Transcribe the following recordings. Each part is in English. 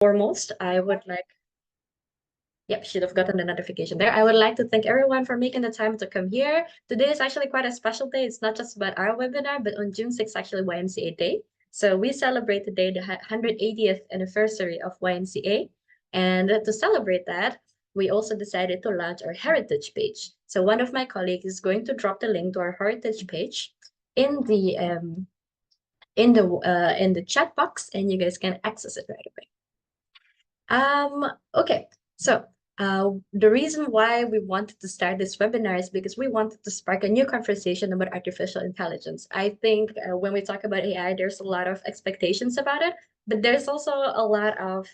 Foremost, I would like, yep, should have gotten the notification there. I would like to thank everyone for making the time to come here. Today is actually quite a special day. It's not just about our webinar, but on June 6th, actually YMCA Day. So we celebrate today the 180th anniversary of YMCA. And to celebrate that, we also decided to launch our heritage page. So one of my colleagues is going to drop the link to our heritage page in the chat box, and you guys can access it right away. Okay, so the reason why we wanted to start this webinar is because we wanted to spark a new conversation about artificial intelligence. I think when we talk about AI, there's a lot of expectations about it, but there's also a lot of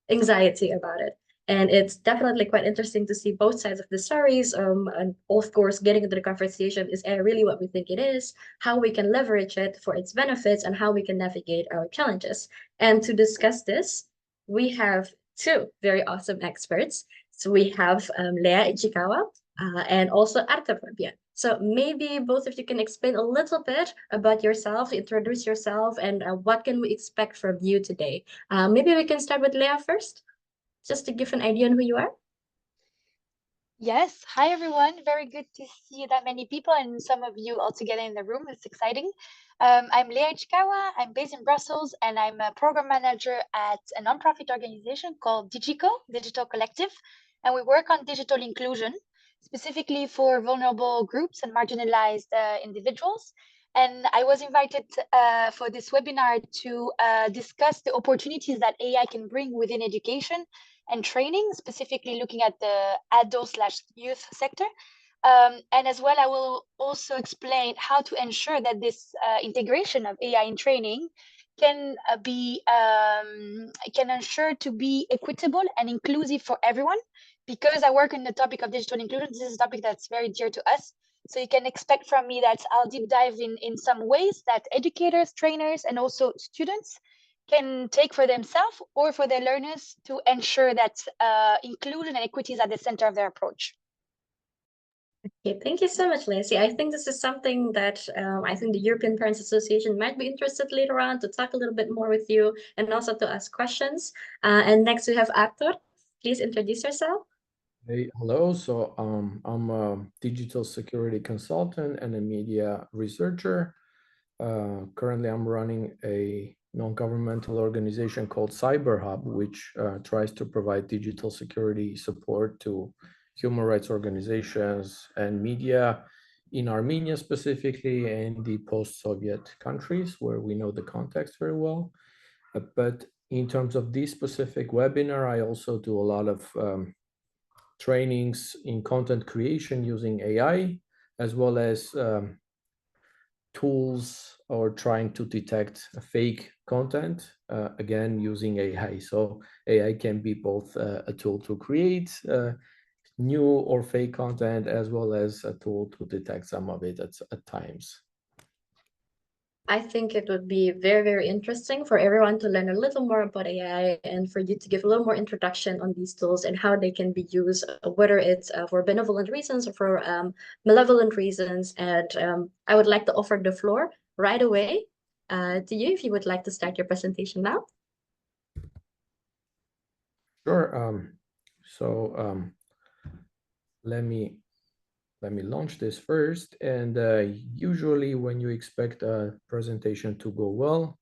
anxiety about it. And it's definitely quite interesting to see both sides of the stories. And of course, getting into the conversation, is AI really what we think it is, how we can leverage it for its benefits, and how we can navigate our challenges. And to discuss this, we have two very awesome experts. So we have Lea Ichikawa and also Papyan. So maybe both of you can explain a little bit about yourself, introduce yourself, and what can we expect from you today? Maybe we can start with Lea first, just to give an idea on who you are. Yes, hi everyone. Very good to see that many people and some of you all together in the room. It's exciting. I'm Lea Ichikawa. I'm based in Brussels and I'm a program manager at a nonprofit organization called DigiCo, Digital Collective. And we work on digital inclusion, specifically for vulnerable groups and marginalized individuals. And I was invited for this webinar to discuss the opportunities that AI can bring within education and training, specifically looking at the adult/youth sector. And as well, I will also explain how to ensure that this integration of AI in training can can ensure to be equitable and inclusive for everyone. Because I work in the topic of digital inclusion, this is a topic that's very dear to us. So you can expect from me that I'll deep dive in some ways that educators, trainers, and also students can take for themselves or for their learners to ensure that inclusion and equity is at the center of their approach. Okay, thank you so much, Lacey. I think this is something that I think the European Parents Association might be interested later on to talk a little bit more with you and also to ask questions. And next we have Arthur. Please introduce yourself. Hey, hello. So I'm a digital security consultant and a media researcher. Currently, I'm running a non-governmental organization called CyberHUB, which tries to provide digital security support to human rights organizations and media in Armenia specifically and the post-Soviet countries where we know the context very well. But in terms of this specific webinar, I also do a lot of trainings in content creation using AI, as well as tools or trying to detect fake content, again, using AI. So AI can be both a tool to create new or fake content, as well as a tool to detect some of it at times. I think it would be very, very interesting for everyone to learn a little more about AI and for you to give a little more introduction on these tools and how they can be used, whether it's for benevolent reasons or for malevolent reasons. And I would like to offer the floor right away to you if you would like to start your presentation now. Sure. Let me launch this first. And usually when you expect a presentation to go well,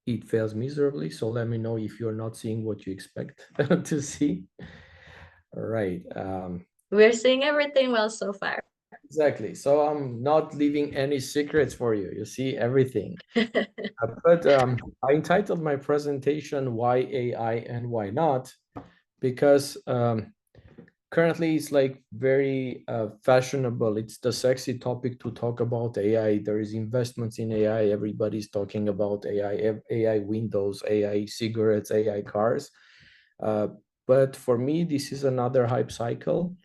it fails miserably. So let me know if you're not seeing what you expect to see. All right. We're seeing everything well so far. Exactly. So I'm not leaving any secrets for you. You see everything. But I entitled my presentation, Why AI and Why Not? Because currently it's like very fashionable. It's the sexy topic to talk about AI. There is investments in AI. Everybody's talking about AI, AI windows, AI cigarettes, AI cars. But for me, this is another hype cycle.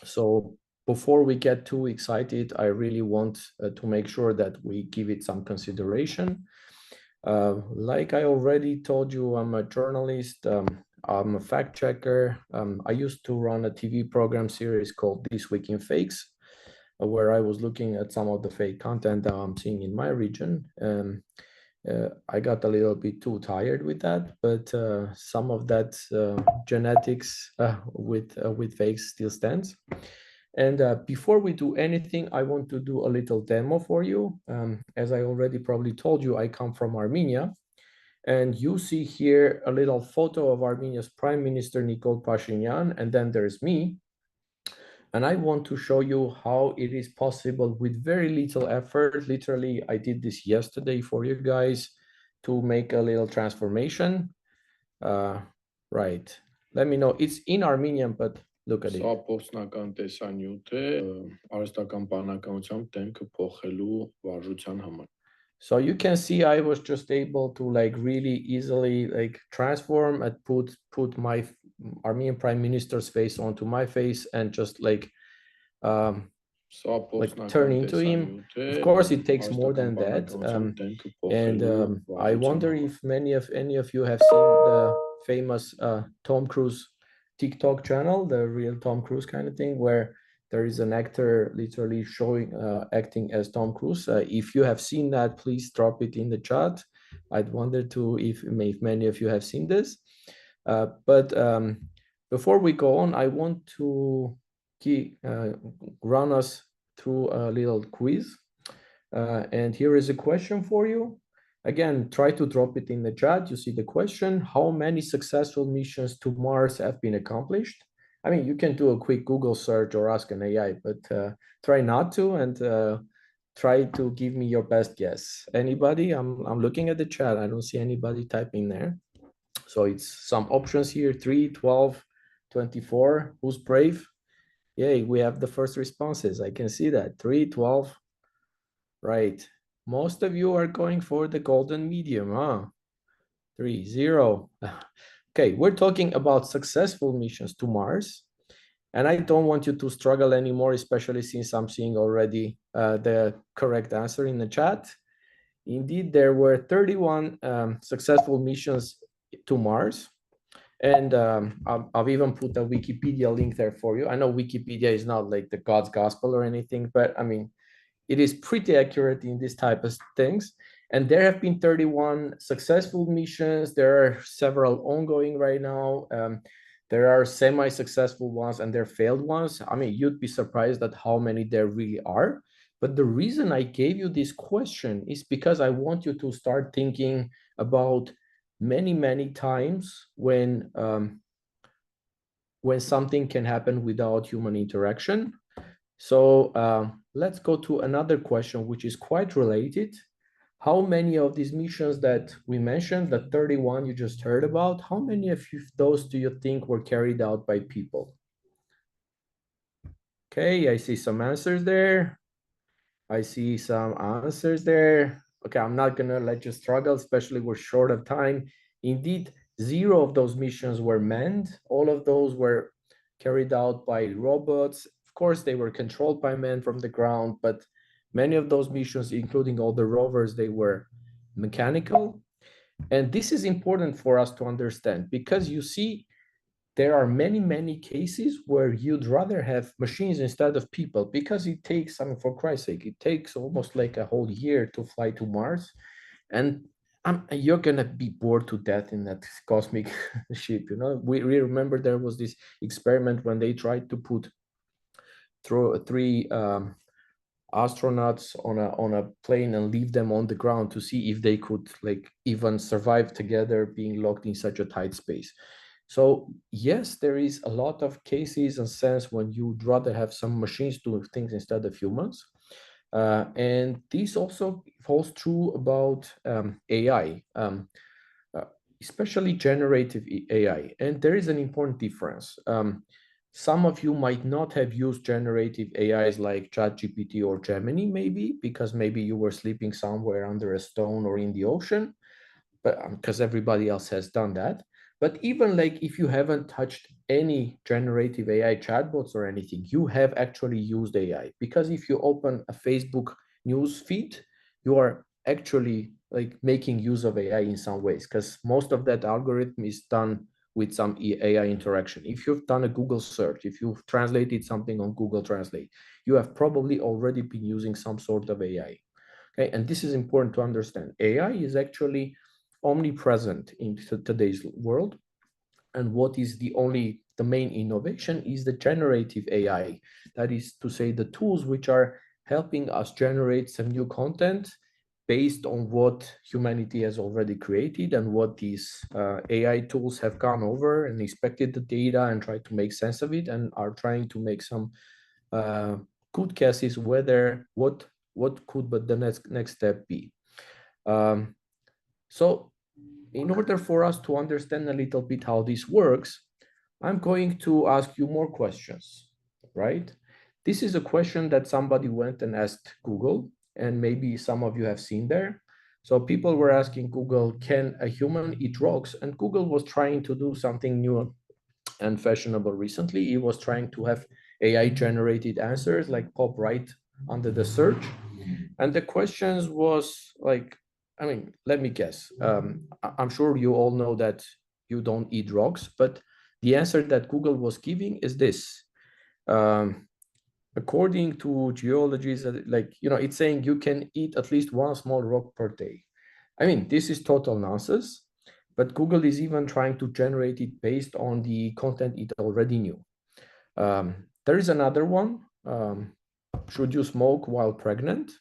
So before we get too excited, I really want to make sure that we give it some consideration. Like I already told you, I'm a journalist. I'm a fact checker. I used to run a TV program series called This Week in Fakes, where I was looking at some of the fake content that I'm seeing in my region. I got a little bit too tired with that, but some of that genetics with fakes still stands. And before we do anything, I want to do a little demo for you. As I already probably told you, I come from Armenia. And you see here a little photo of Armenia's Prime Minister Nikol Pashinyan, and then there's me. And I want to show you how it is possible with very little effort. Literally, I did this yesterday for you guys to make a little transformation. Right. Let me know. It's in Armenian, but look at it. Սա փոխնական տեսանյութ է արհեստական բանականությամբ դեմքը փոխելու վարժության համար. So you can see I was just able to like really easily like transform and put my Armenian Prime Minister's face onto my face and just like turn into him. Of course, it takes more than that. And I wonder if any of you have seen the famous Tom Cruise TikTok channel, the real Tom Cruise kind of thing, where there is an actor literally showing acting as Tom Cruise. If you have seen that, please drop it in the chat. I'd wonder too if many of you have seen this. But before we go on, I want to run us through a little quiz. And here is a question for you. Again, try to drop it in the chat. You see the question: how many successful missions to Mars have been accomplished? I mean, you can do a quick Google search or ask an AI, but try not to, and try to give me your best guess. Anybody? I'm looking at the chat. I don't see anybody typing there. So it's some options here: 3, 12, 24. Who's brave? Yay, we have the first responses. I can see that. 3, 12. Right. Most of you are going for the golden medium, huh? 3, 0. Okay, we're talking about successful missions to Mars. And I don't want you to struggle anymore, especially since I'm seeing already the correct answer in the chat. Indeed, there were 31 successful missions to Mars. And I've even put a Wikipedia link there for you. I know Wikipedia is not like the God's gospel or anything, but I mean, it is pretty accurate in this type of things. And there have been 31 successful missions. There are several ongoing right now. There are semi-successful ones and there are failed ones. I mean, you'd be surprised at how many there really are. But the reason I gave you this question is because I want you to start thinking about many times when something can happen without human interaction. So let's go to another question, which is quite related. How many of these missions that we mentioned, the 31 you just heard about, how many of those do you think were carried out by people? Okay, I see some answers there. I see some answers there. Okay, I'm not gonna let you struggle, especially we're short of time. Indeed, 0 of those missions were manned. All of those were carried out by robots. Of course, they were controlled by men from the ground, but many of those missions, including all the rovers, they were mechanical. And this is important for us to understand because you see, there are many cases where you'd rather have machines instead of people because it takes, I mean, for Christ's sake, it takes almost like a whole year to fly to Mars. And you're gonna be bored to death in that cosmic ship, you know. We remember there was this experiment when they tried to put through 3 astronauts on a plane and leave them on the ground to see if they could like even survive together being locked in such a tight space. So yes, there is a lot of cases and sense when you'd rather have some machines do things instead of humans. And this also holds true about AI, especially generative AI. And there is an important difference. Some of you might not have used generative AIs like ChatGPT or Gemini, maybe, because maybe you were sleeping somewhere under a stone or in the ocean, but because everybody else has done that. But even like if you haven't touched any generative AI chatbots or anything, you have actually used AI. Because if you open a Facebook news feed, you are actually like making use of AI in some ways, because most of that algorithm is done with some AI interaction. If you've done a Google search, if you've translated something on Google Translate, you have probably already been using some sort of AI. Okay, and this is important to understand. AI is actually omnipresent in today's world. And what is the main innovation is the generative AI. That is to say, the tools which are helping us generate some new content based on what humanity has already created and what these AI tools have gone over and inspected the data and tried to make sense of it and are trying to make some good guesses whether what could but the next step be. So in order for us to understand a little bit how this works, I'm going to ask you more questions, right? This is a question that somebody went and asked Google, and maybe some of you have seen there. So people were asking Google, can a human eat rocks? And Google was trying to do something new and fashionable recently. It was trying to have AI generated answers like pop right under the search. And the questions was like, I mean, let me guess. I'm sure you all know that you don't eat rocks, but the answer that Google was giving is this. According to geologists, like, it's saying you can eat at least one small rock per day. I mean, this is total nonsense, but Google is even trying to generate it based on the content it already knew. There is another one. Should you smoke while pregnant?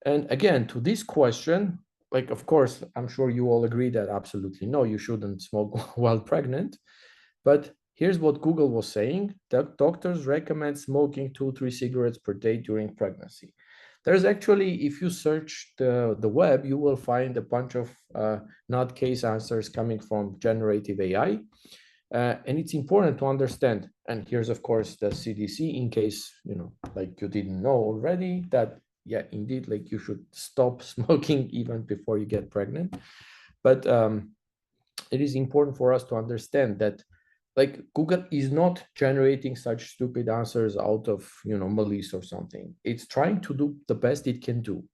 And again, to this question, like, of course, I'm sure you all agree that absolutely no, you shouldn't smoke while pregnant. But here's what Google was saying, that doctors recommend smoking 2-3 cigarettes per day during pregnancy. There's actually, if you search the web, you will find a bunch of not case answers coming from generative AI. And it's important to understand, and here's of course the CDC, in case, like you didn't know already, that yeah, indeed, like you should stop smoking even before you get pregnant. But it is important for us to understand that like Google is not generating such stupid answers out of, malice or something. It's trying to do the best it can do.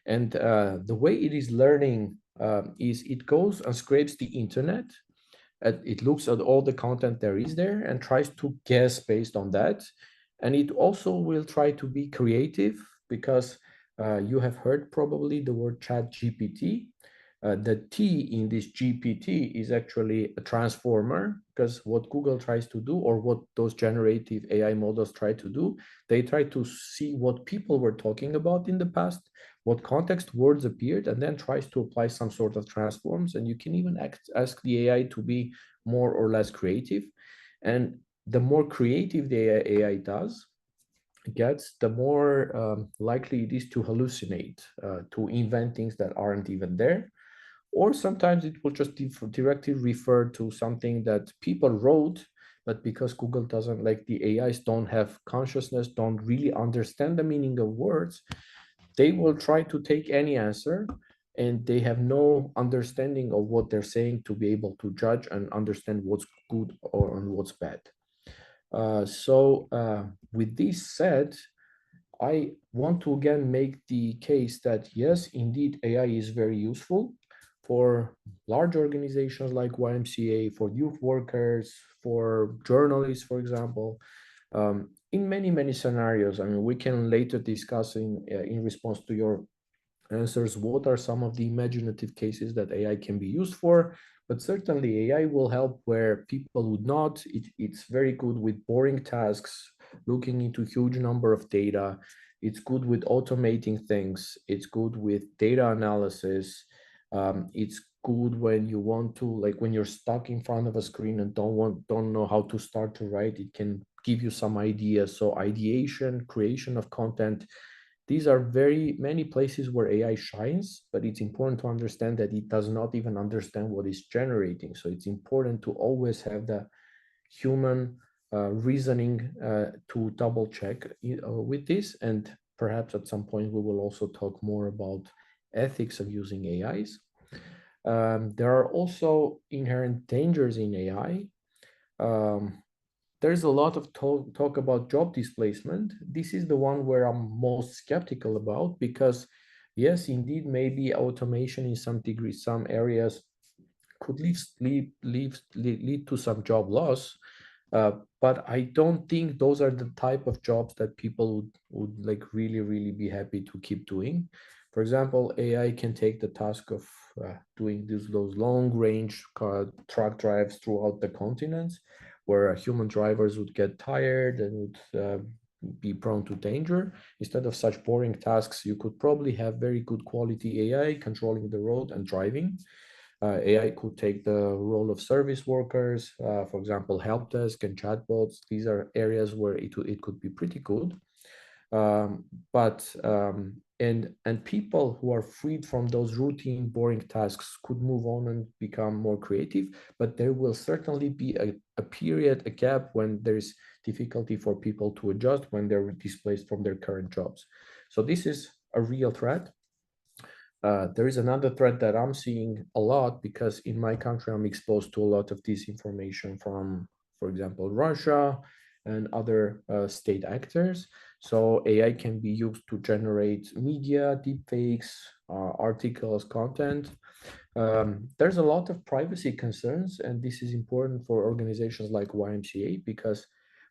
And the way it is learning is it goes and scrapes the internet. It looks at all the content there is there and tries to guess based on that. And it also will try to be creative because you have heard probably the word chat GPT. The T in this GPT is actually a transformer, because what Google tries to do, or what those generative AI models try to do, they try to see what people were talking about in the past, what context words appeared, and then tries to apply some sort of transforms. And you can even ask the AI to be more or less creative. And the more creative the AI gets, the more likely it is to hallucinate, to invent things that aren't even there. Or sometimes it will just directly refer to something that people wrote, but because Google doesn't, like the AIs don't have consciousness, don't really understand the meaning of words, they will try to take any answer and they have no understanding of what they're saying to be able to judge and understand what's good or what's bad. With this said, I want to again make the case that yes, indeed, AI is very useful for large organizations like YMCA, for youth workers, for journalists, for example, in many, many scenarios. I mean, we can later discuss in response to your answers what are some of the imaginative cases that AI can be used for. But certainly AI will help where people would not. It's very good with boring tasks, looking into huge number of data. It's good with automating things. It's good with data analysis. It's good when you want to, like when you're stuck in front of a screen and don't know how to start to write, it can give you some ideas. So ideation, creation of content, these are very many places where AI shines, but it's important to understand that it does not even understand what it's generating. So it's important to always have the human reasoning to double check with this. And perhaps at some point, we will also talk more about ethics of using AIs. There are also inherent dangers in AI. There's a lot of talk about job displacement. This is the one where I'm most skeptical about, because yes, indeed, maybe automation in some degree, some areas could lead to some job loss. But I don't think those are the type of jobs that people would like really, really be happy to keep doing. For example, AI can take the task of doing those long-range truck drives throughout the continents, where human drivers would get tired and would be prone to danger. Instead of such boring tasks, you could probably have very good quality AI controlling the road and driving. AI could take the role of service workers, for example, help desk and chatbots. These are areas where it could be pretty good. And people who are freed from those routine, boring tasks could move on and become more creative. But there will certainly be a period, a gap, when there's difficulty for people to adjust when they're displaced from their current jobs. So this is a real threat. There is another threat that I'm seeing a lot, because in my country, I'm exposed to a lot of disinformation from, for example, Russia and other state actors. So AI can be used to generate media, deepfakes, articles, content. There's a lot of privacy concerns, and this is important for organizations like YMCA, because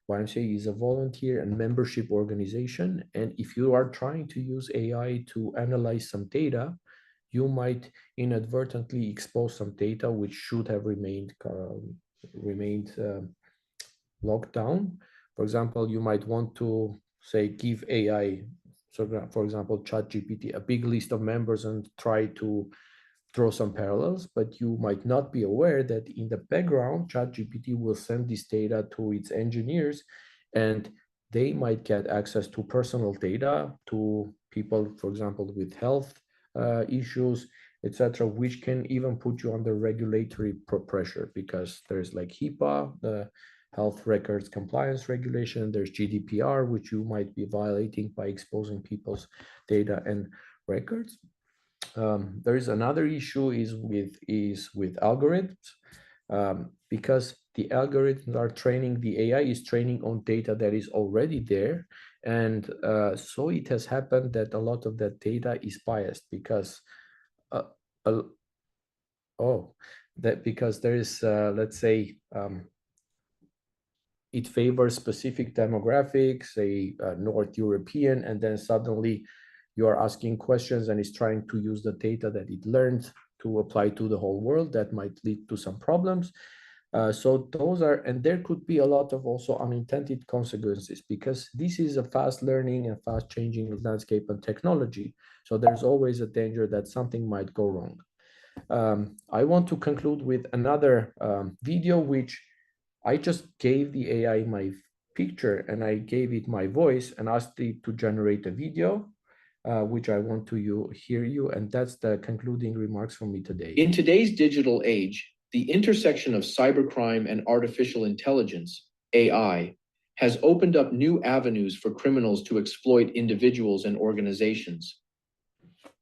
YMCA is a volunteer and membership organization. And if you are trying to use AI to analyze some data, you might inadvertently expose some data which should have remained locked down. For example, you might want to say give AI, so for example, ChatGPT, a big list of members and try to draw some parallels, but you might not be aware that in the background, ChatGPT will send this data to its engineers, and they might get access to personal data to people, for example, with health issues, etc., which can even put you under regulatory pressure, because there's like HIPAA, the Health Records Compliance Regulation, there's GDPR, which you might be violating by exposing people's data and records. There is another issue is with algorithms, because the algorithms are training, the AI is training on data that is already there. And so it has happened that a lot of that data is biased, because because there is, let's say, it favors specific demographics, say North European, and then suddenly you are asking questions and it's trying to use the data that it learned to apply to the whole world. That might lead to some problems. So those are, and there could be a lot of also unintended consequences, because this is a fast learning and fast changing landscape and technology. So there's always a danger that something might go wrong. I want to conclude with another video, which I just gave the AI my picture and I gave it my voice and asked it to generate a video, which I want to hear you. And that's the concluding remarks from me today. In today's digital age, the intersection of cybercrime and artificial intelligence, AI, has opened up new avenues for criminals to exploit individuals and organizations.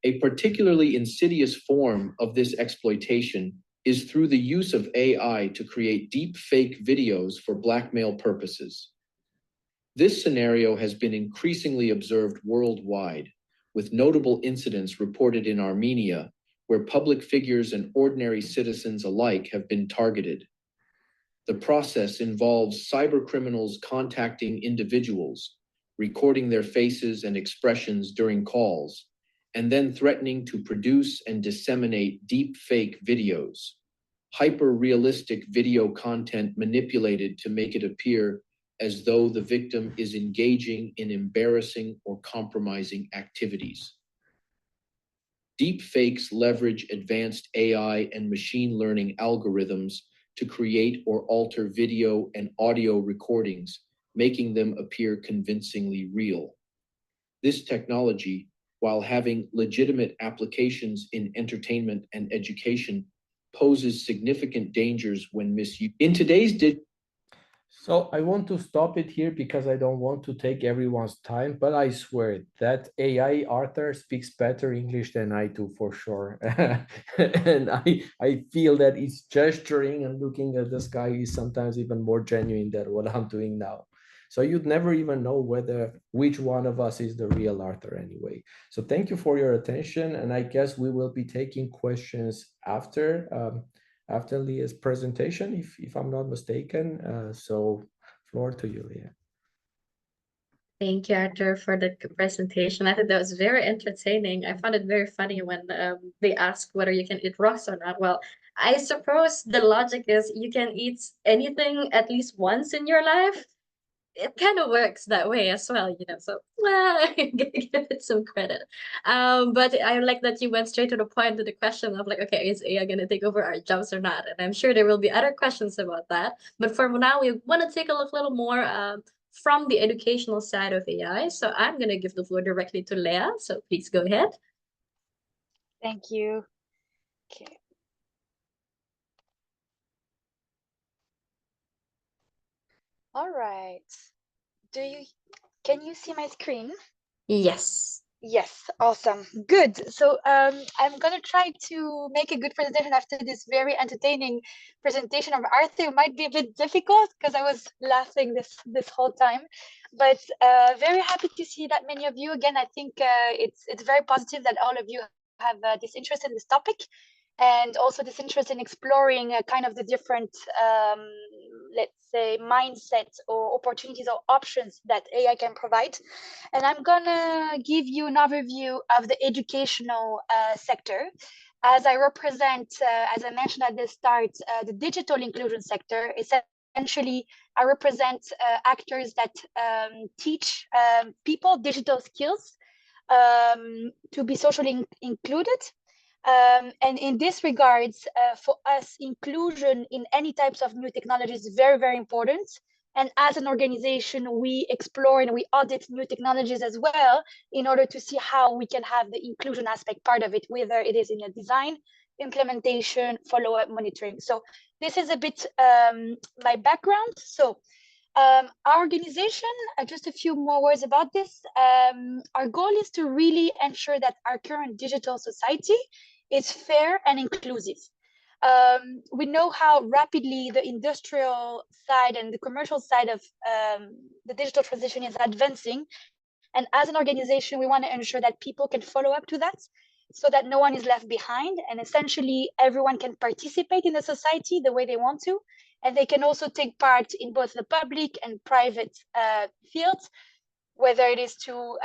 A particularly insidious form of this exploitation is through the use of AI to create deep fake videos for blackmail purposes. This scenario has been increasingly observed worldwide, with notable incidents reported in Armenia, where public figures and ordinary citizens alike have been targeted. The process involves cybercriminals contacting individuals, recording their faces and expressions during calls, and then threatening to produce and disseminate deep fake videos, hyper-realistic video content manipulated to make it appear as though the victim is engaging in embarrassing or compromising activities. Deep fakes leverage advanced AI and machine learning algorithms to create or alter video and audio recordings, making them appear convincingly real. This technology, while having legitimate applications in entertainment and education, poses significant dangers when misused. In today's So I want to stop it here because I don't want to take everyone's time, but I swear that AI Arthur speaks better English than I do for sure. And I feel that it's gesturing and looking at the sky is sometimes even more genuine than what I'm doing now. So you'd never even know which one of us is the real Arthur anyway. So thank you for your attention. And I guess we will be taking questions after Leah's presentation, if I'm not mistaken. So floor to you, Leah. Thank you, Arthur, for the presentation. I think that was very entertaining. I found it very funny when they asked whether you can eat rocks or not. Well, I suppose the logic is you can eat anything at least once in your life. It kind of works that way as well, so give it some credit. But I like that you went straight to the point to the question of like, okay, is AI going to take over our jobs or not? And I'm sure there will be other questions about that. But for now, we want to take a look a little more from the educational side of AI. So I'm going to give the floor directly to Leah. So please go ahead. Thank you. Okay. All right. Can you see my screen? Yes. Yes, awesome. Good. So I'm gonna try to make a good presentation after this very entertaining presentation of Arthur. It might be a bit difficult because I was laughing this whole time, but very happy to see that many of you again. I think it's very positive that all of you have this interest in this topic, and also this interest in exploring kind of the different, let's say, mindsets or opportunities or options that AI can provide. And I'm gonna give you an overview of the educational sector. As I represent, as I mentioned at the start, the digital inclusion sector. Essentially, I represent actors that teach people digital skills to be socially included. And in this regards, for us, inclusion in any types of new technology is very, very important. And as an organization, we explore and we audit new technologies as well in order to see how we can have the inclusion aspect part of it, whether it is in a design, implementation, follow-up, monitoring. So this is a bit my background. So our organization, just a few more words about this. Our goal is to really ensure that our current digital society is fair and inclusive. We know how rapidly the industrial side and the commercial side of the digital transition is advancing. And as an organization, we want to ensure that people can follow up to that so that no one is left behind. And essentially, everyone can participate in the society the way they want to. And they can also take part in both the public and private fields, whether it is to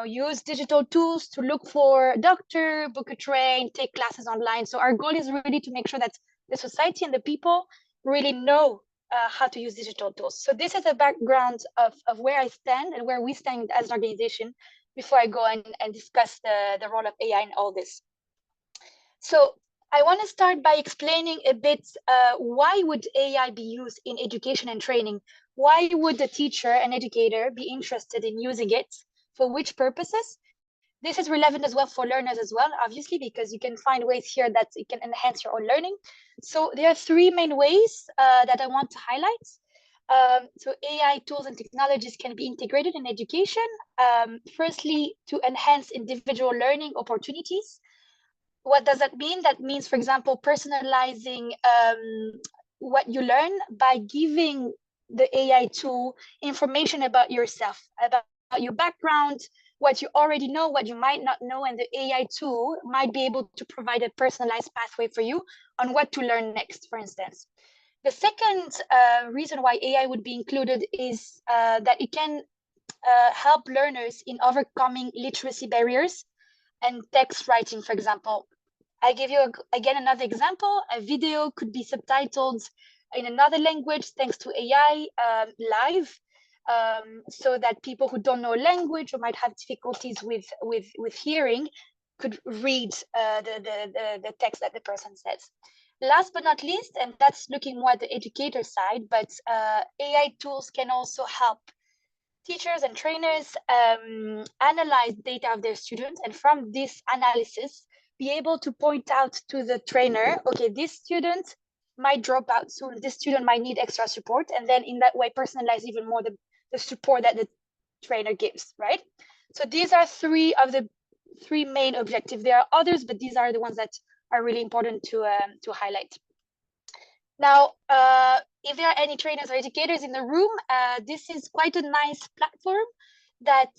use digital tools to look for a doctor, book a train, take classes online. So our goal is really to make sure that the society and the people really know how to use digital tools. So this is a background of where I stand and where we stand as an organization before I go and discuss the role of AI in all this. So I want to start by explaining a bit why would AI be used in education and training? Why would a teacher, an educator, be interested in using it? For which purposes? This is relevant as well for learners as well, obviously, because you can find ways here that it can enhance your own learning. So there are three main ways that I want to highlight. So AI tools and technologies can be integrated in education. Firstly, to enhance individual learning opportunities. What does that mean? That means, for example, personalizing what you learn by giving the AI tool information about yourself, about your background, what you already know, what you might not know, and the AI tool might be able to provide a personalized pathway for you on what to learn next, for instance. The second reason why AI would be included is that it can help learners in overcoming literacy barriers and text writing, for example. I give you again another example. A video could be subtitled in another language thanks to AI live, so that people who don't know language or might have difficulties with hearing could read the text that the person says. Last but not least, and that's looking more at the educator side, but AI tools can also help teachers and trainers analyze data of their students, and from this analysis, be able to point out to the trainer, okay, this student might drop out soon, this student might need extra support, and then in that way personalize even more the support that the trainer gives, right? So these are three of the three main objectives. There are others, but these are the ones that are really important to highlight. Now, if there are any trainers or educators in the room, this is quite a nice platform that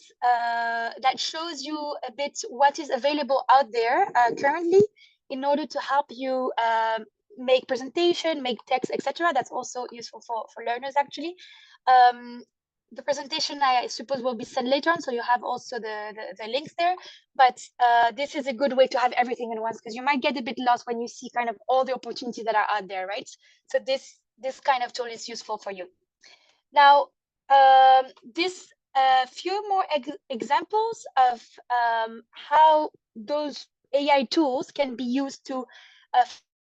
that shows you a bit what is available out there currently in order to help you make presentation, make text, etc. That's also useful for learners, actually. the presentation, I suppose, will be sent later on, so you have also the links there. But this is a good way to have everything in once, because you might get a bit lost when you see kind of all the opportunities that are out there, right? So this kind of tool is useful for you. Now, this few more examples of how those AI tools can be used to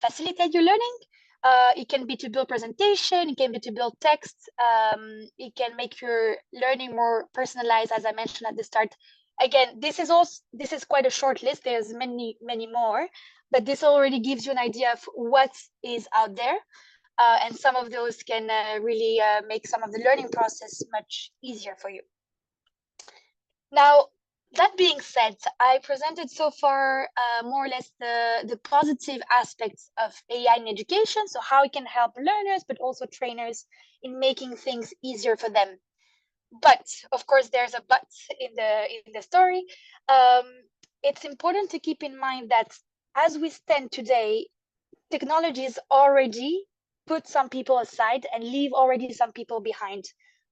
facilitate your learning. It can be to build presentation, it can be to build text, it can make your learning more personalized, as I mentioned at the start. Again, this is quite a short list. There's many more, but this already gives you an idea of what is out there. And some of those can really make some of the learning process much easier for you. Now, that being said, I presented so far more or less the positive aspects of AI in education, so how it can help learners, but also trainers in making things easier for them. But of course, there's a but in the story. It's important to keep in mind that as we stand today, technologies already put some people aside and leave already some people behind.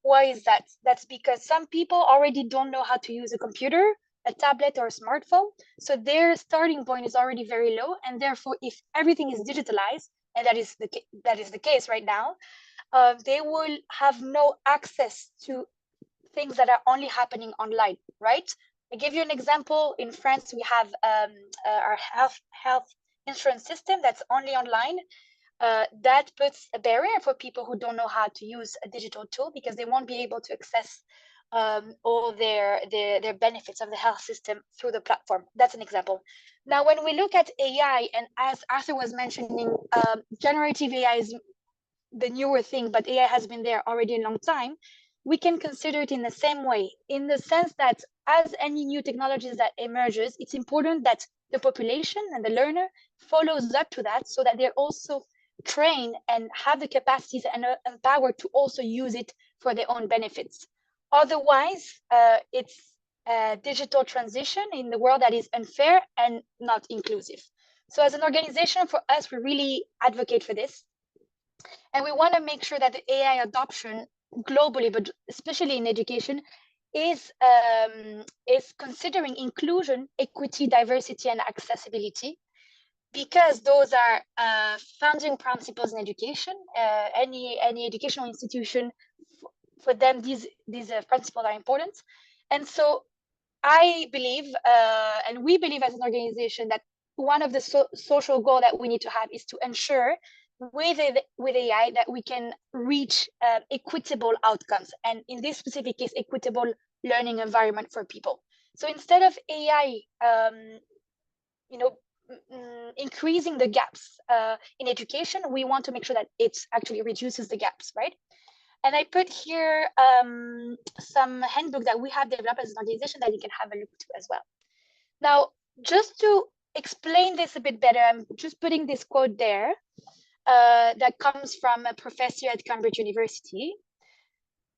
Why is that? That's because some people already don't know how to use a computer, a tablet, or a smartphone. So their starting point is already very low. And therefore, if everything is digitalized, and that is the case right now, they will have no access to things that are only happening online, right? I give you an example. In France, we have our health insurance system that's only online. That puts a barrier for people who don't know how to use a digital tool, because they won't be able to access all their benefits of the health system through the platform. That's an example. Now, when we look at AI, and as Arthur was mentioning, generative AI is the newer thing, but AI has been there already a long time. We can consider it in the same way, in the sense that as any new technologies that emerges, it's important that the population and the learner follows up to that, so that they're also trained and have the capacities and empowered to also use it for their own benefits. Otherwise, it's a digital transition in the world that is unfair and not inclusive. So as an organization, for us, we really advocate for this. And we want to make sure that the AI adoption globally, but especially in education, is considering inclusion, equity, diversity, and accessibility, because those are founding principles in education. Any educational institution, for them, these principles are important. And so I believe, and we believe as an organization, that one of the social goals that we need to have is to ensure with AI that we can reach equitable outcomes, and in this specific case, equitable learning environment for people. So instead of AI, increasing the gaps in education, we want to make sure that it actually reduces the gaps, right? And I put here some handbook that we have developed as an organization that you can have a look to as well. Now, just to explain this a bit better, I'm just putting this quote there. That comes from a professor at Cambridge University.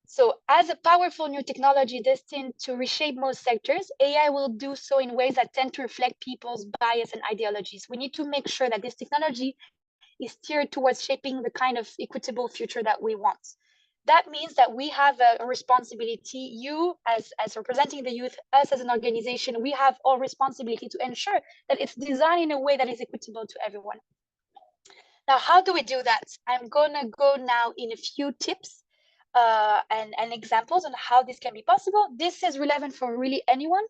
So, as a powerful new technology destined to reshape most sectors, AI will do so in ways that tend to reflect people's bias and ideologies. We need to make sure that this technology is steered towards shaping the kind of equitable future that we want. That means that we have a responsibility, you as representing the youth, us as an organization, we have all responsibility to ensure that it's designed in a way that is equitable to everyone. Now, how do we do that? I'm going to go now in a few tips and examples on how this can be possible. This is relevant for really anyone.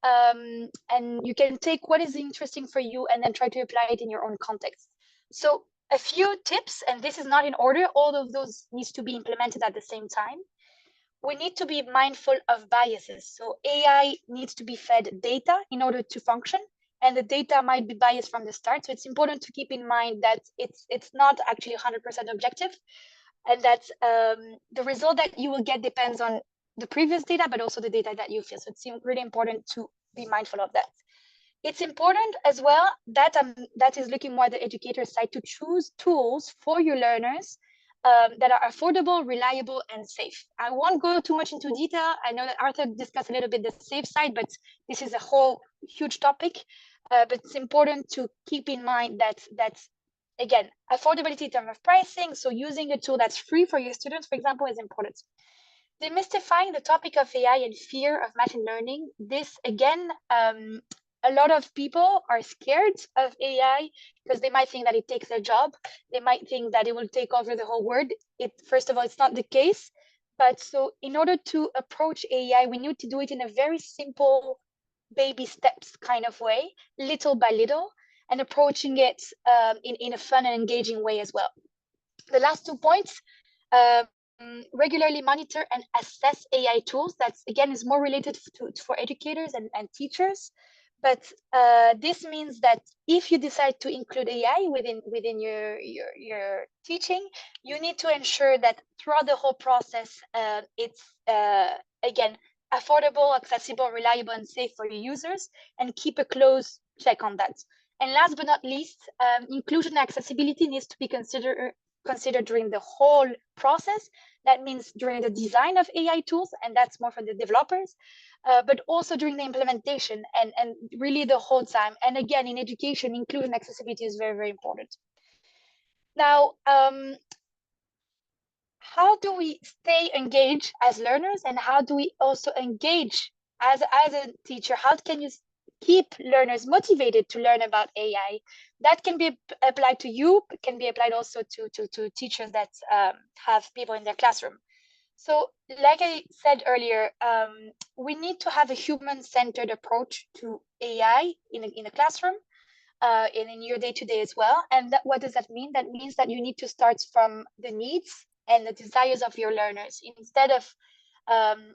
And you can take what is interesting for you and then try to apply it in your own context. So a few tips, and this is not in order. All of those needs to be implemented at the same time. We need to be mindful of biases. So AI needs to be fed data in order to function, and the data might be biased from the start. So it's important to keep in mind that it's not actually 100% objective, and that the result that you will get depends on the previous data, but also the data that you feel. So it's really important to be mindful of that. It's important as well that that is looking more at the educator side, to choose tools for your learners that are affordable, reliable, and safe. I won't go too much into detail. I know that Arthur discussed a little bit the safe side, but this is a whole huge topic. But it's important to keep in mind that again, affordability in terms of pricing. So using a tool that's free for your students, for example, is important. demystifying the topic of AI and fear of machine learning. This again, a lot of people are scared of AI because they might think that it takes their job. They might think that it will take over the whole world. First of all, it's not the case. But so in order to approach AI, we need to do it in a very simple baby steps kind of way, little by little, and approaching it in a fun and engaging way as well. The last 2 points, regularly monitor and assess AI tools. That's again is more related for educators and teachers. But this means that if you decide to include AI within your teaching, you need to ensure that throughout the whole process, it's again affordable, accessible, reliable, and safe for your users, and keep a close check on that. And last but not least, inclusion and accessibility needs to be considered during the whole process. That means during the design of AI tools, and that's more for the developers, but also during the implementation and really the whole time. And again, in education, inclusion and accessibility is very, very important. Now, how do we stay engaged as learners, and how do we also engage as a teacher? How can you keep learners motivated to learn about AI? That can be applied to you, but can be applied also to teachers that have people in their classroom. So like I said earlier, we need to have a human-centered approach to AI in a classroom, and in your day-to-day as well. And what does that mean? That means that you need to start from the needs and the desires of your learners. Instead of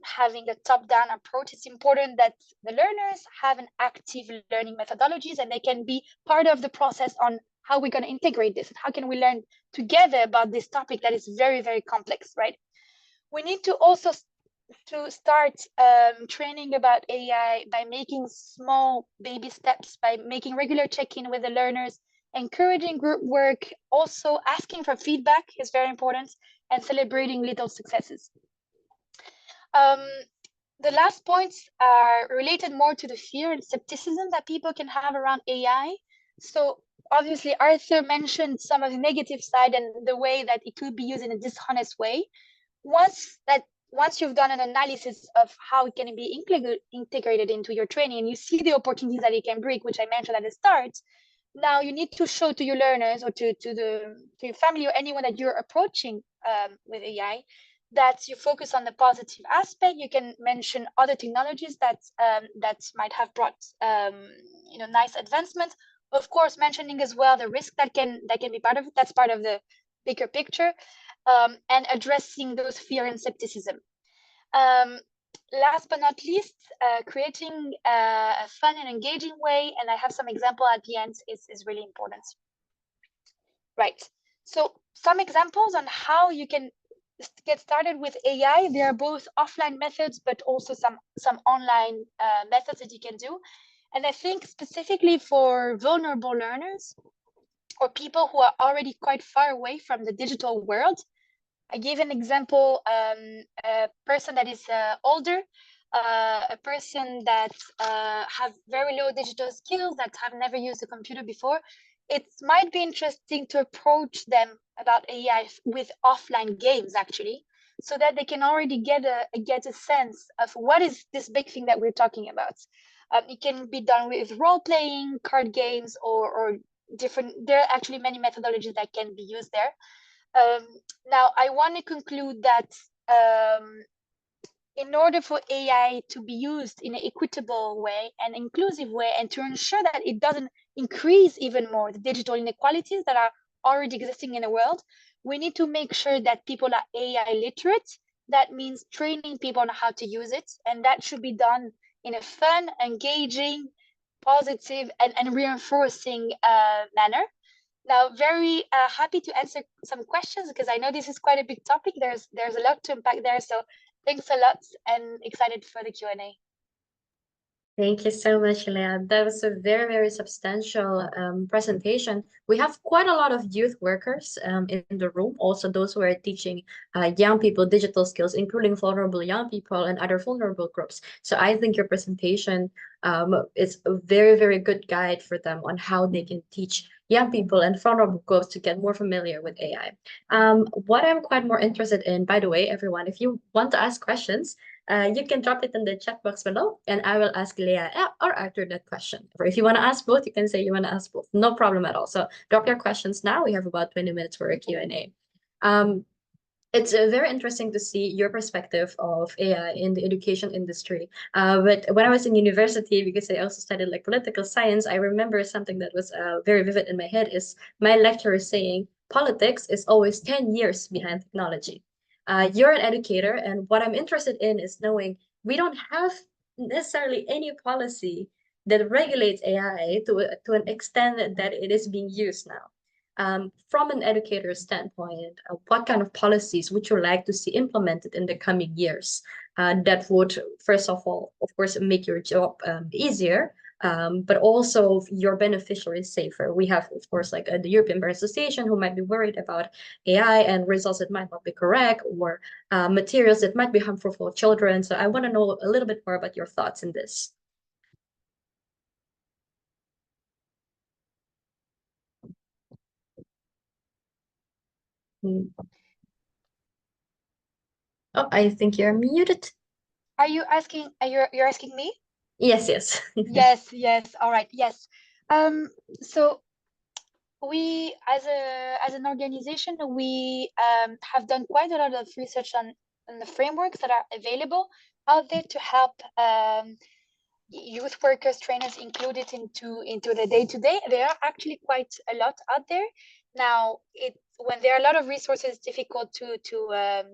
having a top-down approach, it's important that the learners have an active learning methodologies, and they can be part of the process on how we're going to integrate this and how can we learn together about this topic that is very, very complex, right? We need to also start training about AI by making small baby steps, by making regular check-in with the learners, encouraging group work, also asking for feedback is very important, and celebrating little successes. The last points are related more to the fear and skepticism that people can have around AI. So obviously, Arthur mentioned some of the negative side and the way that it could be used in a dishonest way. Once you've done an analysis of how it can be integrated into your training, and you see the opportunities that it can bring, which I mentioned at the start, now you need to show to your learners or to your family or anyone that you're approaching with AI that you focus on the positive aspect. You can mention other technologies that might have brought nice advancements. Of course, mentioning as well the risk that can be part of it. That's part of the bigger picture, and addressing those fear and skepticism. Last but not least, creating a fun and engaging way, and I have some example at the end, is really important. Right. So some examples on how you can get started with AI. There are both offline methods, but also some online methods that you can do. And I think specifically for vulnerable learners or people who are already quite far away from the digital world, I gave an example, a person that is older, a person that have very low digital skills, that have never used a computer before. It might be interesting to approach them about AI with offline games, actually, so that they can already get a sense of what is this big thing that we're talking about. It can be done with role-playing, card games, or different. There are actually many methodologies that can be used there. Now, I want to conclude that in order for AI to be used in an equitable way and inclusive way, and to ensure that it doesn't increase even more the digital inequalities that are already existing in the world, we need to make sure that people are AI literate. That means training people on how to use it, and that should be done in a fun, engaging, positive, and reinforcing manner. Now, very happy to answer some questions, because I know this is quite a big topic. There's a lot to unpack there. So thanks a lot, and excited for the Q&A. Thank you so much, Leah. That was a very, very substantial presentation. We have quite a lot of youth workers in the room, also those who are teaching young people digital skills, including vulnerable young people and other vulnerable groups. So I think your presentation is a very, very good guide for them on how they can teach young people and vulnerable groups to get more familiar with AI. What I'm quite more interested in, by the way, everyone, if you want to ask questions, you can drop it in the chat box below, and I will ask Leah or Arthur that question. Or if you want to ask both, you can say you want to ask both. No problem at all. So drop your questions now. We have about 20 minutes for a Q&A. It's very interesting to see your perspective of AI in the education industry. But when I was in university, because I also studied like political science, I remember something that was very vivid in my head is my lecturer saying politics is always 10 years behind technology. You're an educator, and what I'm interested in is knowing we don't have necessarily any policy that regulates AI to an extent that it is being used now. From an educator's standpoint, what kind of policies would you like to see implemented in the coming years that would, first of all, of course, make your job easier, but also your beneficiaries safer? We have, of course, like the European Bar Association who might be worried about AI and results that might not be correct, or materials that might be harmful for children. So I want to know a little bit more about your thoughts in this. Oh, I think you're muted. Are you asking? You're asking me? Yes, yes. Yes. All right. Yes. So we, as an organization, we have done quite a lot of research on the frameworks that are available out there to help youth workers, trainers include it into the day-to-day. There are actually quite a lot out there. Now, when there are a lot of resources, it's difficult to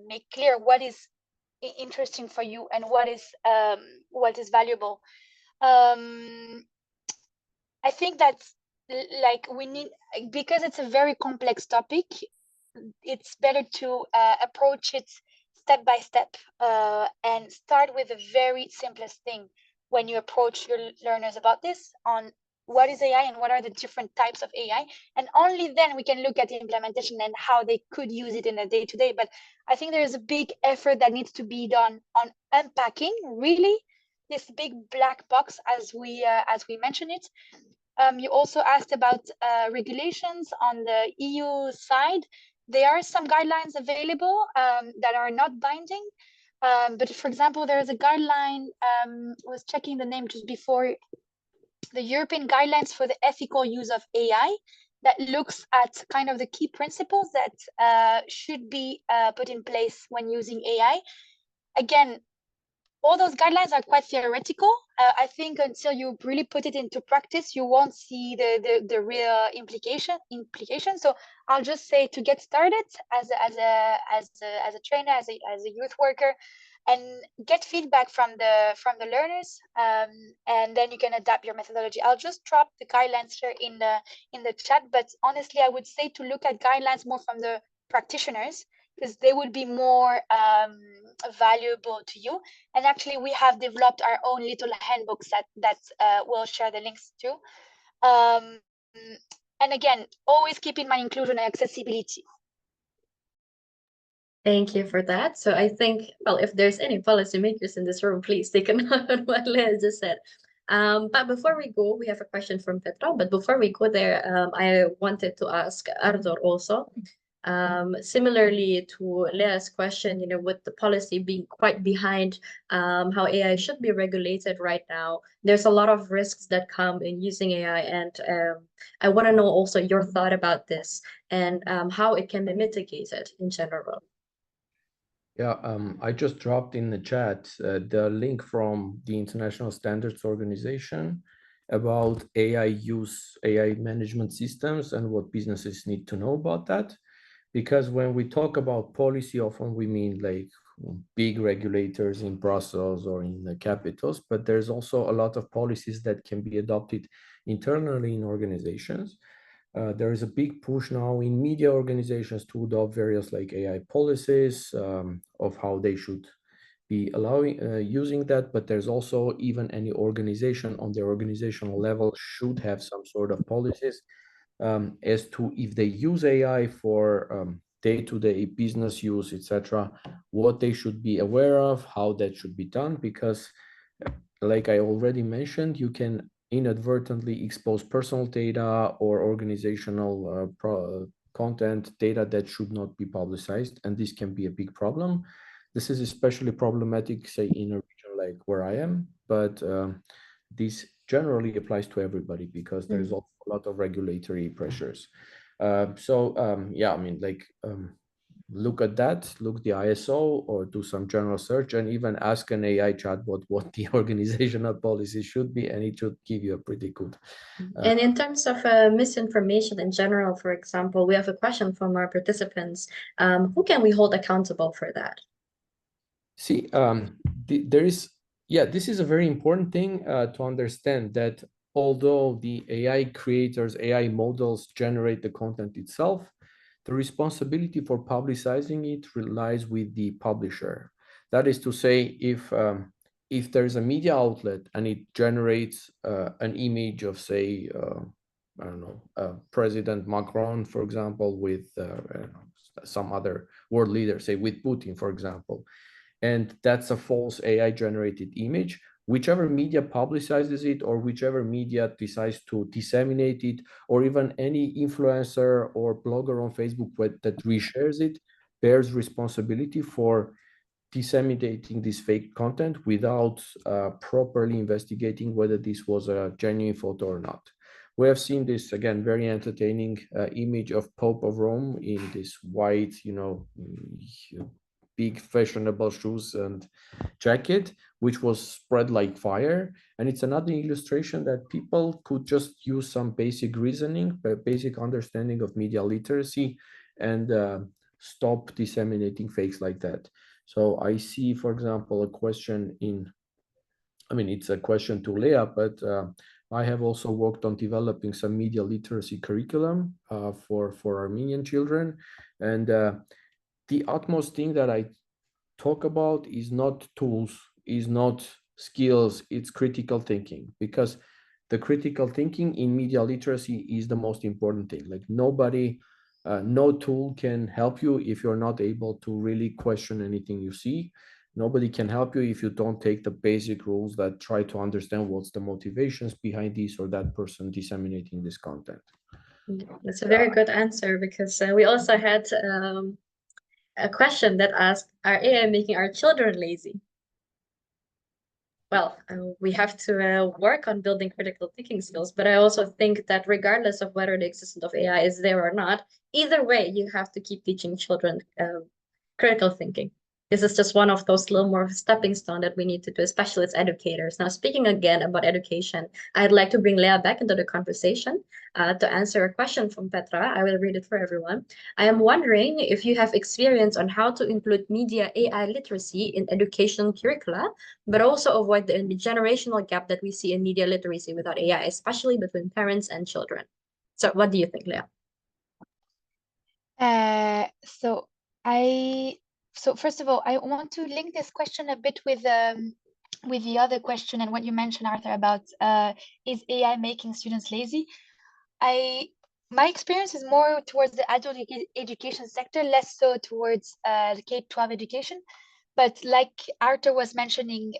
make clear what is interesting for you and what is valuable. I think that's like we need, because it's a very complex topic, it's better to approach it step by step and start with the very simplest thing when you approach your learners about this, on what is AI and what are the different types of AI. And only then we can look at the implementation and how they could use it in a day-to-day. But I think there is a big effort that needs to be done on unpacking really this big black box, as we mentioned it. You also asked about regulations on the EU side. There are some guidelines available that are not binding. But for example, there is a guideline, I was checking the name just before, the European Guidelines for the Ethical Use of AI, that looks at kind of the key principles that should be put in place when using AI. Again, all those guidelines are quite theoretical. I think until you really put it into practice, you won't see the real implication. So I'll just say, to get started as a trainer, as a youth worker, and get feedback from the learners, and then you can adapt your methodology. I'll just drop the guidelines here in the chat. But honestly, I would say to look at guidelines more from the practitioners, because they would be more valuable to you. And actually, we have developed our own little handbooks that we'll share the links to. And again, always keep in mind inclusion and accessibility. Thank you for that. So I think, well, if there's any policymakers in this room, please take a note on what Leah just said. But before we go, we have a question from Petra. But before we go there, I wanted to ask Arthur also. Similarly to Leah's question, with the policy being quite behind how AI should be regulated right now, there's a lot of risks that come in using AI. And I want to know also your thought about this and how it can be mitigated in general. Yeah, I just dropped in the chat the link from the International Standards Organization about AI use, AI management systems, and what businesses need to know about that. Because when we talk about policy, often we mean like big regulators in Brussels or in the capitals, but there's also a lot of policies that can be adopted internally in organizations. There is a big push now in media organizations to adopt various like AI policies of how they should be allowing using that, but there's also even any organization on their organizational level should have some sort of policies as to if they use AI for day-to-day business use, etc., what they should be aware of, how that should be done, because like I already mentioned, you can inadvertently expose personal data or organizational content data that should not be publicized, and this can be a big problem. This is especially problematic, say, in a region like where I am, but this generally applies to everybody because there's also a lot of regulatory pressures. Yeah, I mean, like, look at that, look the ISO, or do some general search, and even ask an AI chatbot what the organizational policy should be, and it should give you a pretty good. And in terms of misinformation in general, for example, we have a question from our participants. Who can we hold accountable for that? See, there is, yeah, this is a very important thing to understand, that although the AI creators, AI models generate the content itself, the responsibility for publicizing it relies with the publisher. That is to say, if there's a media outlet and it generates an image of, say, I don't know, President Macron, for example, with some other world leader, say with Putin, for example, and that's a false AI generated image, whichever media publicizes it or whichever media decides to disseminate it, or even any influencer or blogger on Facebook that reshares it, bears responsibility for disseminating this fake content without properly investigating whether this was a genuine photo or not. We have seen this, again, very entertaining image of Pope of Rome in this white, big fashionable shoes and jacket, which was spread like fire. And it's another illustration that people could just use some basic reasoning, basic understanding of media literacy, and stop disseminating fakes like that. So I see, for example, a question it's a question to Leah, but I have also worked on developing some media literacy curriculum for Armenian children. And the utmost thing that I talk about is not tools, is not skills, it's critical thinking, because the critical thinking in media literacy is the most important thing. Like no tool can help you if you're not able to really question anything you see. Nobody can help you if you don't take the basic rules that try to understand what's the motivations behind this or that person disseminating this content. That's a very good answer, because we also had a question that asked, are AI making our children lazy? Well, we have to work on building critical thinking skills, but I also think that regardless of whether the existence of AI is there or not, either way, you have to keep teaching children critical thinking. This is just one of those little more stepping stone that we need to do, especially as educators. Now, speaking again about education, I'd like to bring Leah back into the conversation to answer a question from Petra. I will read it for everyone. I am wondering if you have experience on how to include media AI literacy in educational curricula, but also avoid the generational gap that we see in media literacy without AI, especially between parents and children. So what do you think, Leah? So first of all, I want to link this question a bit with the other question and what you mentioned, Arthur, about is AI making students lazy? My experience is more towards the adult education sector, less so towards the K-12 education. But like Arthur was mentioning,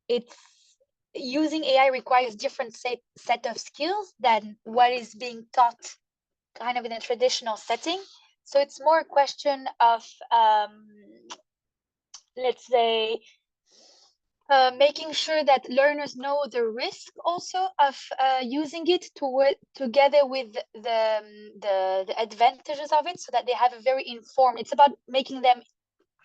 it's using AI requires different set of skills than what is being taught kind of in a traditional setting. So it's more a question of, let's say, making sure that learners know the risk also of using it together with the advantages of it, so that they have a very informed, it's about making them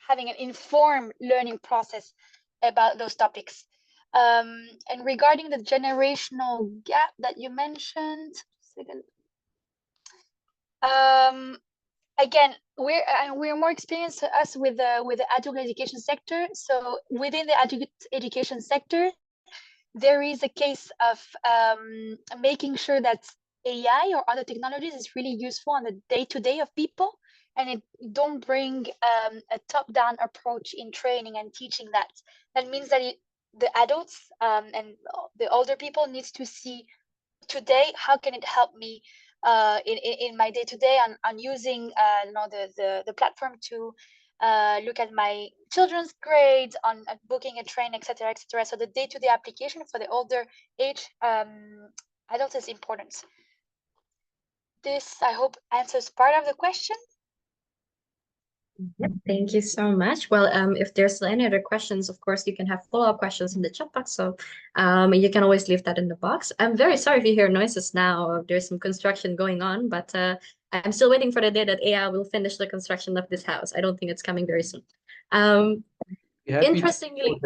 having an informed learning process about those topics. And regarding the generational gap that you mentioned, again, we're more experienced us with the adult education sector. So within the adult education sector, there is a case of making sure that AI or other technologies is really useful on the day-to-day of people. and it don't bring a top-down approach in training and teaching that. That means that the adults and the older people needs to see today, how can it help me in my day-to-day on using the platform to look at my children's grades, on booking a train, etc., etc. So the day-to-day application for the older age adults is important. This, I hope, answers part of the question. Thank you so much. Well, if there's any other questions, of course, you can have follow-up questions in the chat box. So you can always leave that in the box. I'm very sorry if you hear noises now. There's some construction going on, but I'm still waiting for the day that AI will finish the construction of this house. I don't think it's coming very soon. Interestingly,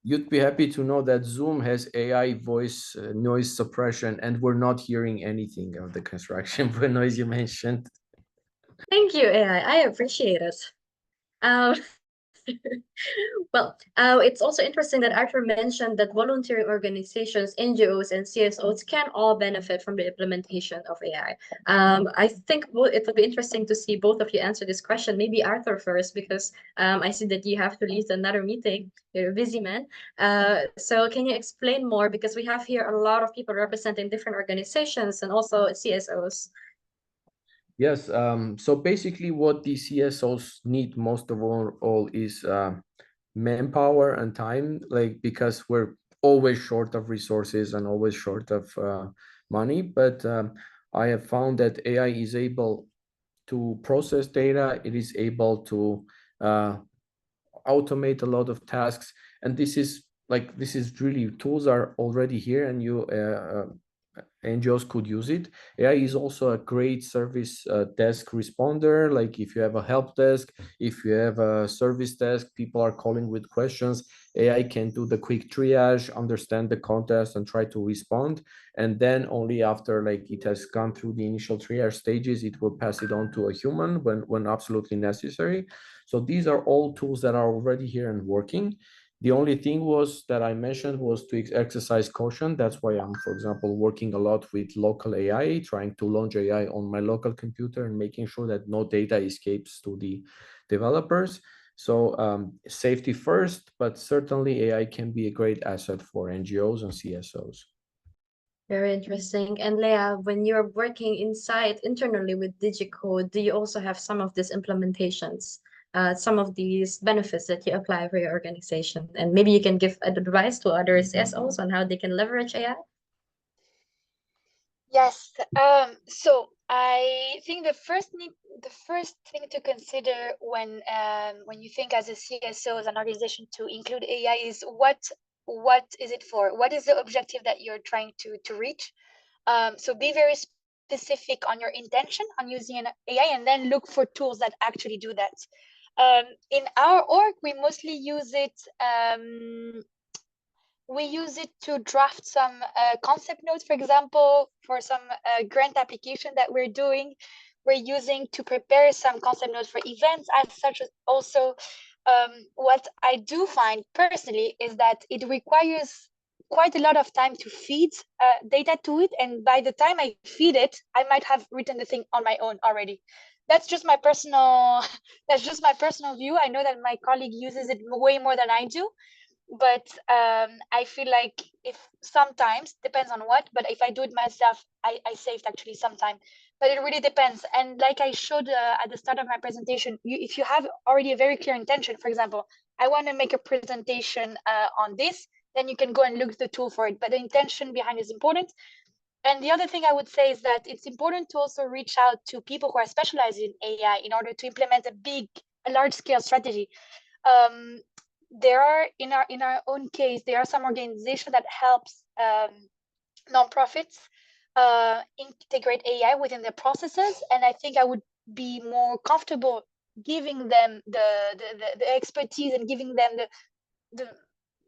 you'd be happy to know that Zoom has AI voice noise suppression, and we're not hearing anything of the construction noise you mentioned. Thank you, AI. I appreciate it. Well, it's also interesting that Arthur mentioned that volunteering organizations, NGOs, and CSOs can all benefit from the implementation of AI. I think it would be interesting to see both of you answer this question. Maybe Arthur first, because I see that you have to leave another meeting. You're a busy man. So can you explain more? Because we have here a lot of people representing different organizations and also CSOs. Yes, so basically what the CSOs need most of all is manpower and time, like, because we're always short of resources and always short of money. But I have found that AI is able to process data, it is able to automate a lot of tasks, and this is really, tools are already here, and you NGOs could use it. AI is also a great service desk responder. Like if you have a help desk, if you have a service desk, people are calling with questions, AI can do the quick triage, understand the context, and try to respond. And then only after like it has gone through the initial triage stages, it will pass it on to a human when absolutely necessary. So these are all tools that are already here and working. The only thing was that I mentioned was to exercise caution. That's why I'm, for example, working a lot with local AI, trying to launch AI on my local computer and making sure that no data escapes to the developers. So safety first, but certainly AI can be a great asset for NGOs and CSOs. Very interesting. And Leah, when you're working inside internally with DigiCo, do you also have some of these implementations? Some of these benefits that you apply for your organization, and maybe you can give advice to other CSOs on how they can leverage AI. Yes. So I think the first thing to consider when you think as a CSO, as an organization, to include AI is what is it for? What is the objective that you're trying to reach? So be very specific on your intention on using an AI, and then look for tools that actually do that. In our org, we mostly use it. We use it to draft some concept notes, for example, for some grant application that we're doing. We're using to prepare some concept notes for events as such. Also, what I do find personally is that it requires quite a lot of time to feed data to it, and by the time I feed it, I might have written the thing on my own already. That's just my personal view. I know that my colleague uses it way more than I do, but I feel like if sometimes, depends on what, but if I do it myself, I saved actually some time. But it really depends. And like I showed at the start of my presentation, if you have already a very clear intention, for example, I want to make a presentation on this, then you can go and look the tool for it. But the intention behind is important. And the other thing I would say is that it's important to also reach out to people who are specialized in AI in order to implement a large scale strategy. There are in our own case, there are some organizations that helps nonprofits integrate AI within their processes, and I think I would be more comfortable giving them the expertise and giving them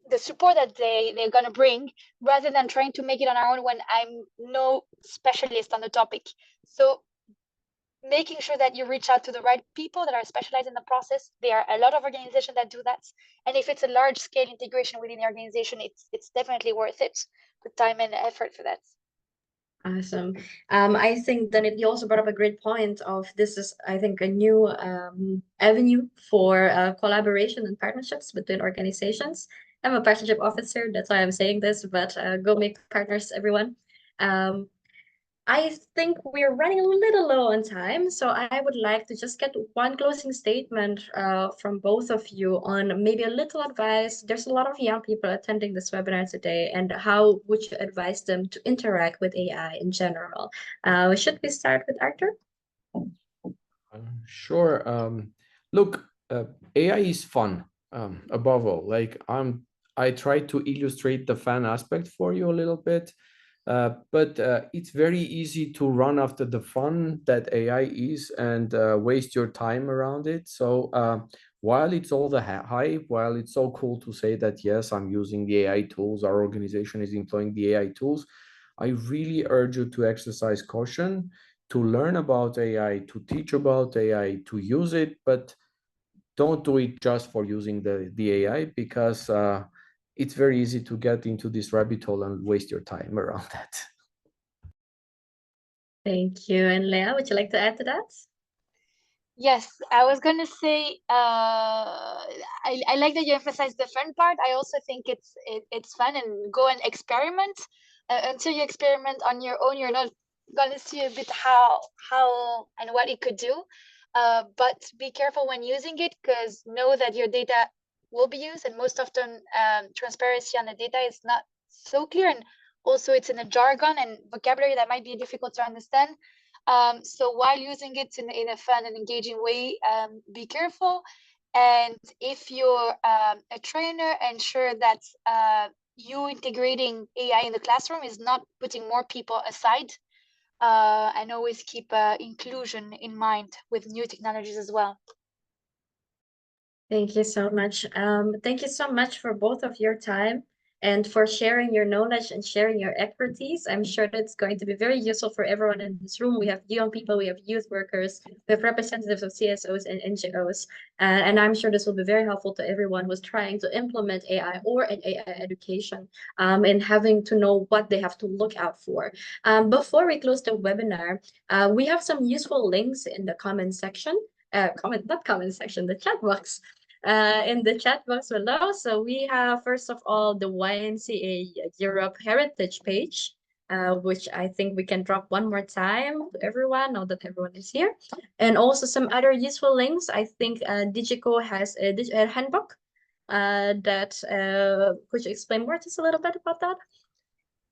the support that they're gonna bring, rather than trying to make it on our own when I'm no specialist on the topic. So making sure that you reach out to the right people that are specialized in the process. There are a lot of organizations that do that. And if it's a large scale integration within the organization, it's definitely worth it, the time and effort for that. Awesome. I think then you also brought up a great point of this is, I think, a new avenue for collaboration and partnerships between organizations. I'm a partnership officer, that's why I'm saying this, but go make partners, everyone. I think we're running a little low on time, so I would like to just get one closing statement from both of you on maybe a little advice. There's a lot of young people attending this webinar today, and how would you advise them to interact with AI in general? Should we start with Arthur? Sure. Look, AI is fun, above all. Like I try to illustrate the fun aspect for you a little bit. But it's very easy to run after the fun that AI is and waste your time around it. So while it's all the hype, while it's so cool to say that, yes, I'm using the AI tools, our organization is employing the AI tools, I really urge you to exercise caution, to learn about AI, to teach about AI, to use it, but don't do it just for using the AI, because it's very easy to get into this rabbit hole and waste your time around that. Thank you. And Leah, would you like to add to that? Yes, I was gonna say, I like that you emphasize the fun part. I also think it's fun, and go and experiment. Until you experiment on your own, you're not gonna see a bit how and what it could do. But be careful when using it, because know that your data will be used, and most often transparency on the data is not so clear, and also it's in a jargon and vocabulary that might be difficult to understand. So while using it in a fun and engaging way, be careful. And if you're a trainer, ensure that you integrating AI in the classroom is not putting more people aside. And always keep inclusion in mind with new technologies as well. Thank you so much. Thank you so much for both of your time and for sharing your knowledge and sharing your expertise. I'm sure that's going to be very useful for everyone in this room. We have young people, we have youth workers, we have representatives of CSOs and NGOs, and I'm sure this will be very helpful to everyone who's trying to implement AI or an AI education, and having to know what they have to look out for. Before we close the webinar, we have some useful links in the comment section. Not comment section, the chat box. In the chat box below. So we have, first of all, the YMCA Europe Heritage page, which I think we can drop one more time to everyone now that everyone is here. And also some other useful links. I think DigiCo has a handbook that, could you explain more just a little bit about that?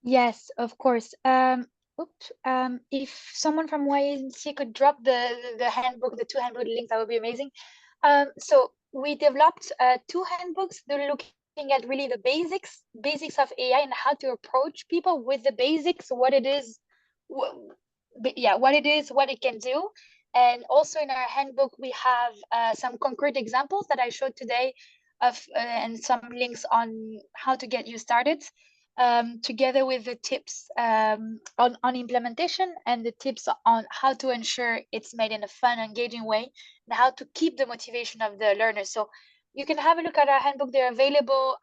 Yes, of course. If someone from YNC could drop the handbook, the two handbook links, that would be amazing. So we developed two handbooks. They're looking at really the basics of AI and how to approach people with the basics, what it is, what it can do. And also in our handbook, we have some concrete examples that I showed today of and some links on how to get you started. Together with the tips on implementation and the tips on how to ensure it's made in a fun, engaging way, and how to keep the motivation of the learners. So you can have a look at our handbook. They're available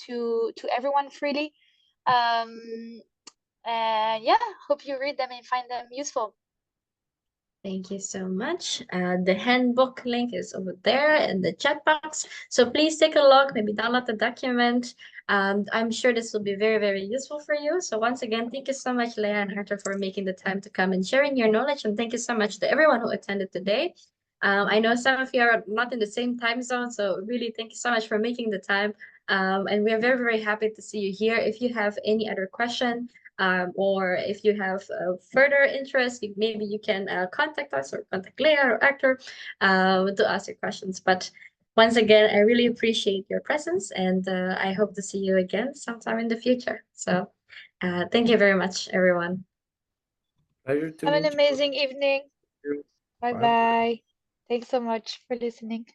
to everyone freely. And yeah, hope you read them and find them useful. Thank you so much. The handbook link is over there in the chat box. So please take a look, maybe download the document. I'm sure this will be very, very useful for you. So once again, thank you so much, Leah and Arthur, for making the time to come and sharing your knowledge. And thank you so much to everyone who attended today. I know some of you are not in the same time zone, so really thank you so much for making the time. And we are very, very happy to see you here. If you have any other question, or if you have further interest, maybe you can contact us or contact Leah or Arthur to ask your questions. But once again, I really appreciate your presence, and I hope to see you again sometime in the future. So thank you very much, everyone. Pleasure to Have an meet amazing evening. you. Bye-bye. Thanks so much for listening.